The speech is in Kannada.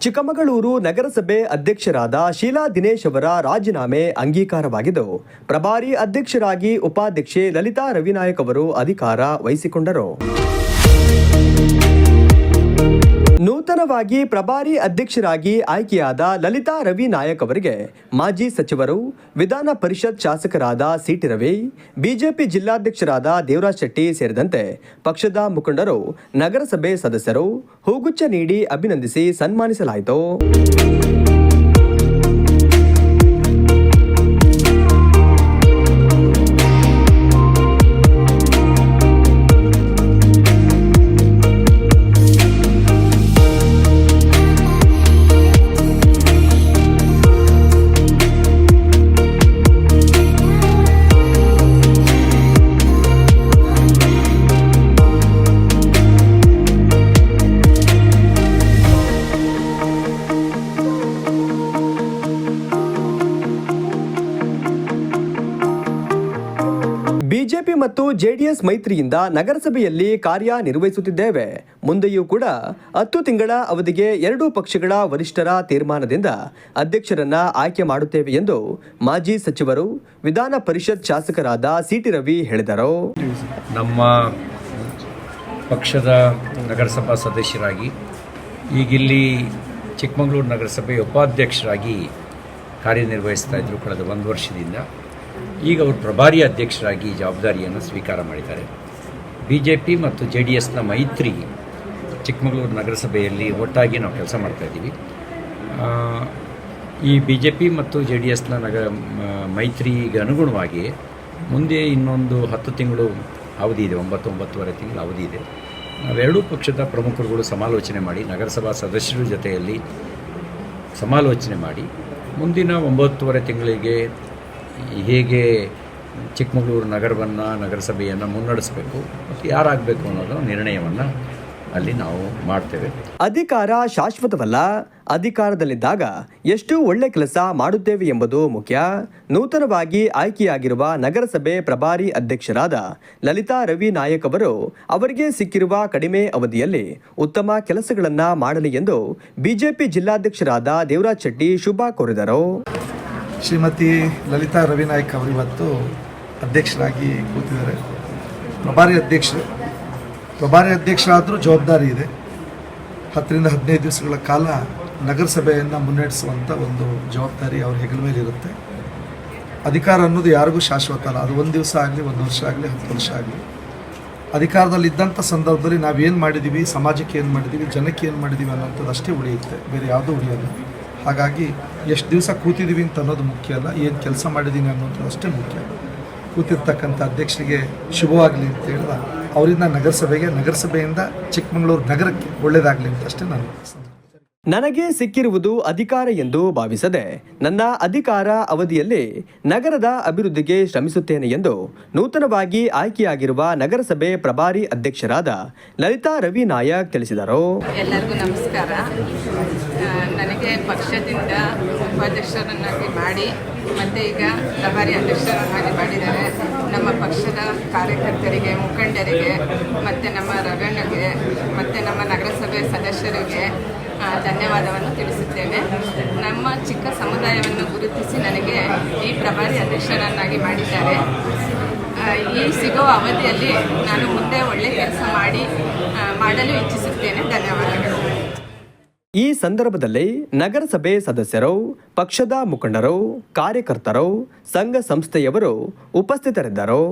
ಚಿಕ್ಕಮಗಳೂರು ನಗರಸಭೆ ಅಧ್ಯಕ್ಷರಾದ ಶೀಲಾ ದಿನೇಶ್ ಅವರ ರಾಜೀನಾಮೆ ಅಂಗೀಕಾರವಾಗಿದ್ದು, ಪ್ರಭಾರಿ ಅಧ್ಯಕ್ಷರಾಗಿ ಉಪಾಧ್ಯಕ್ಷೆ ಲಲಿತಾ ರವಿನಾಯಕ್ ಅವರು ಅಧಿಕಾರ ವಹಿಸಿಕೊಂಡರು. ನೂತನವಾಗಿ ಪ್ರಭಾರಿ ಅಧ್ಯಕ್ಷರಾಗಿ ಆಯ್ಕೆಯಾದ ಲಲಿತಾ ರವಿನಾಯಕ್ ಅವರಿಗೆ ಮಾಜಿ ಸಚಿವರು, ವಿಧಾನ ಪರಿಷತ್ ಶಾಸಕರಾದ ಸಿಟಿ ರವಿ, ಬಿಜೆಪಿ ಜಿಲ್ಲಾಧ್ಯಕ್ಷರಾದ ದೇವರಾಜ್ ಶೆಟ್ಟಿ ಸೇರಿದಂತೆ ಪಕ್ಷದ ಮುಖಂಡರು, ನಗರಸಭೆ ಸದಸ್ಯರು ಹೂಗುಚ್ಛ ನೀಡಿ ಅಭಿನಂದಿಸಿ ಸನ್ಮಾನಿಸಲಾಯಿತು. ಬಿಜೆಪಿ ಮತ್ತು ಜೆಡಿಎಸ್ ಮೈತ್ರಿಯಿಂದ ನಗರಸಭೆಯಲ್ಲಿ ಕಾರ್ಯನಿರ್ವಹಿಸುತ್ತಿದ್ದೇವೆ. ಮುಂದೆಯೂ ಕೂಡ 10 ತಿಂಗಳ ಅವಧಿಗೆ ಎರಡೂ ಪಕ್ಷಗಳ ವರಿಷ್ಠರ ತೀರ್ಮಾನದಿಂದ ಅಧ್ಯಕ್ಷರನ್ನ ಆಯ್ಕೆ ಮಾಡುತ್ತೇವೆ ಎಂದು ಮಾಜಿ ಸಚಿವರು, ವಿಧಾನ ಪರಿಷತ್ ಶಾಸಕರಾದ ಸಿಟಿ ರವಿ ಹೇಳಿದರು. ನಮ್ಮ ಪಕ್ಷದ ನಗರಸಭಾ ಸದಸ್ಯರಾಗಿ ಈಗಿಲ್ಲಿ ಚಿಕ್ಕಮಗಳೂರು ನಗರಸಭೆ ಉಪಾಧ್ಯಕ್ಷರಾಗಿ ಕಾರ್ಯನಿರ್ವಹಿಸ್ತಾ ಇದ್ದರು ಕಳೆದ 1 ವರ್ಷದಿಂದ. ಈಗ ಅವರು ಪ್ರಭಾರಿ ಅಧ್ಯಕ್ಷರಾಗಿ ಜವಾಬ್ದಾರಿಯನ್ನು ಸ್ವೀಕಾರ ಮಾಡಿದ್ದಾರೆ. ಬಿಜೆಪಿ ಮತ್ತು ಜೆಡಿಎಸ್ನ ಮೈತ್ರಿ ಚಿಕ್ಕಮಗಳೂರು ನಗರಸಭೆಯಲ್ಲಿ ಒಟ್ಟಾಗಿ ನಾವು ಕೆಲಸ ಮಾಡ್ತಾಯಿದ್ದೀವಿ. ಈ ಬಿಜೆಪಿ ಮತ್ತು ಜೆಡಿಎಸ್ನ ಮೈತ್ರಿಗೆ ಅನುಗುಣವಾಗಿ ಮುಂದೆ ಇನ್ನೊಂದು 10 ತಿಂಗಳು ಅವಧಿ ಇದೆ, 9-9.5 ತಿಂಗಳು ಅವಧಿ ಇದೆ. ನಾವೆರಡೂ ಪಕ್ಷದ ಪ್ರಮುಖರುಗಳು ಸಮಾಲೋಚನೆ ಮಾಡಿ, ನಗರಸಭಾ ಸದಸ್ಯರ ಜೊತೆಯಲ್ಲಿ ಸಮಾಲೋಚನೆ ಮಾಡಿ ಮುಂದಿನ 9.5 ತಿಂಗಳಿಗೆ ಹೇಗೆ ಚಿಕ್ಕಮಗಳೂರು ನಗರಸಭೆಯನ್ನು ಮುನ್ನಡೆಸಬೇಕು ಮತ್ತು ಯಾರಾಗಬೇಕು ಅನ್ನೋದು ನಿರ್ಣಯವನ್ನು ಅಲ್ಲಿ ನಾವು ಮಾಡ್ತೇವೆ. ಅಧಿಕಾರ ಶಾಶ್ವತವಲ್ಲ, ಅಧಿಕಾರದಲ್ಲಿದ್ದಾಗ ಎಷ್ಟು ಒಳ್ಳೆ ಕೆಲಸ ಮಾಡುತ್ತೇವೆ ಎಂಬುದು ಮುಖ್ಯ. ನೂತನವಾಗಿ ಆಯ್ಕೆಯಾಗಿರುವ ನಗರಸಭೆ ಪ್ರಭಾರಿ ಅಧ್ಯಕ್ಷರಾದ ಲಲಿತಾ ರವಿನಾಯಕ್ ಅವರು ಅವರಿಗೆ ಸಿಕ್ಕಿರುವ ಕಡಿಮೆ ಅವಧಿಯಲ್ಲಿ ಉತ್ತಮ ಕೆಲಸಗಳನ್ನು ಮಾಡಲಿ ಎಂದು ಬಿಜೆಪಿ ಜಿಲ್ಲಾಧ್ಯಕ್ಷರಾದ ದೇವರಾಜ್ ಶೆಟ್ಟಿ ಶುಭ ಕೋರಿದರು. ಶ್ರೀಮತಿ ಲಲಿತಾ ರವಿನಾಯಕ್ ಅವರು ಇವತ್ತು ಅಧ್ಯಕ್ಷರಾಗಿ ಕೂತಿದ್ದಾರೆ. ಪ್ರಭಾರಿ ಅಧ್ಯಕ್ಷರಾದರೂ ಜವಾಬ್ದಾರಿ ಇದೆ. 10ರಿಂದ 15 ದಿವಸಗಳ ಕಾಲ ನಗರಸಭೆಯನ್ನು ಮುನ್ನಡೆಸುವಂಥ ಒಂದು ಜವಾಬ್ದಾರಿ ಅವ್ರ ಹೆಗಲ ಮೇಲೆ ಇರುತ್ತೆ. ಅಧಿಕಾರ ಅನ್ನೋದು ಯಾರಿಗೂ ಶಾಶ್ವತ ಅಲ್ಲ. ಅದು 1 ದಿವಸ ಆಗಲಿ, 1 ವರ್ಷ ಆಗಲಿ, 10 ವರ್ಷ ಆಗಲಿ. ಅಧಿಕಾರದಲ್ಲಿದ್ದಂಥ ಸಂದರ್ಭದಲ್ಲಿ ನಾವೇನು ಮಾಡಿದ್ದೀವಿ, ಸಮಾಜಕ್ಕೆ ಏನು ಮಾಡಿದ್ದೀವಿ, ಜನಕ್ಕೆ ಏನು ಮಾಡಿದ್ದೀವಿ ಅನ್ನೋಂಥದ್ದು ಅಷ್ಟೇ ಉಳಿಯುತ್ತೆ, ಬೇರೆ ಯಾವುದೂ ಉಳಿಯೋಲ್ಲ. ಹಾಗಾಗಿ ಎಷ್ಟು ದಿವಸ ಕೂತಿದ್ದೀವಿ ಅಂತ ಅನ್ನೋದು ಮುಖ್ಯ ಅಲ್ಲ, ಏನು ಕೆಲಸ ಮಾಡಿದ್ದೀನಿ ಅನ್ನೋದು ಅಷ್ಟೇ ಮುಖ್ಯ. ಕೂತಿರ್ತಕ್ಕಂಥ ಅಧ್ಯಕ್ಷರಿಗೆ ಶುಭವಾಗಲಿ ಅಂತ ಹೇಳಿದ ಅವರಿಂದ ನಗರಸಭೆಯಿಂದ ಚಿಕ್ಕಮಗಳೂರು ನಗರಕ್ಕೆ ಒಳ್ಳೆಯದಾಗಲಿ ಅಂತ ಅಷ್ಟೇ ನಾನು. ನನಗೆ ಸಿಕ್ಕಿರುವುದು ಅಧಿಕಾರ ಎಂದು ಭಾವಿಸದೆ ನನ್ನ ಅಧಿಕಾರ ಅವಧಿಯಲ್ಲಿ ನಗರದ ಅಭಿವೃದ್ಧಿಗೆ ಶ್ರಮಿಸುತ್ತೇನೆ ಎಂದು ನೂತನವಾಗಿ ಆಯ್ಕೆಯಾಗಿರುವ ನಗರಸಭೆ ಪ್ರಭಾರಿ ಅಧ್ಯಕ್ಷರಾದ ಲಲಿತಾ ರವಿನಾಯಕ್ ತಿಳಿಸಿದರು. ಎಲ್ಲರಿಗೂ ನಮಸ್ಕಾರ. ನನಗೆ ಪಕ್ಷದಿಂದ ಉಪಾಧ್ಯಕ್ಷರನ್ನಾಗಿ ಮಾಡಿ ಮತ್ತು ಈಗ ಪ್ರಭಾರಿ ಅಧ್ಯಕ್ಷರನ್ನಾಗಿ ಮಾಡಿದ್ದಾರೆ. ನಮ್ಮ ಪಕ್ಷದ ಕಾರ್ಯಕರ್ತರಿಗೆ, ಮುಖಂಡರಿಗೆ ಮತ್ತು ನಮ್ಮ ರವಣ್ಣಗೆ ಮತ್ತು ನಮ್ಮ ನಗರಸಭೆ ಸದಸ್ಯರಿಗೆ ಧನ್ಯವಾದವನ್ನು ತಿಳಿಸುತ್ತೇನೆ. ನಮ್ಮ ಚಿಕ್ಕ ಸಮುದಾಯವನ್ನು ಗುರುತಿಸಿ ನನಗೆ ಈ ಪ್ರಭಾರಿ ಅಧ್ಯಕ್ಷರನ್ನಾಗಿ ಮಾಡಿದ್ದಾರೆ. ಈ ಸಿಗೋ ಅವಧಿಯಲ್ಲಿ ನಾನು ಮುಂದೆ ಒಳ್ಳೆ ಕೆಲಸ ಮಾಡಲು ಇಚ್ಛಿಸುತ್ತೇನೆ. ಧನ್ಯವಾದಗಳು. ಈ ಸಂದರ್ಭದಲ್ಲಿ ನಗರಸಭೆ ಸದಸ್ಯರು, ಪಕ್ಷದ ಮುಖಂಡರು, ಕಾರ್ಯಕರ್ತರು, ಸಂಘ ಸಂಸ್ಥೆಯವರು ಉಪಸ್ಥಿತರಿದ್ದರು.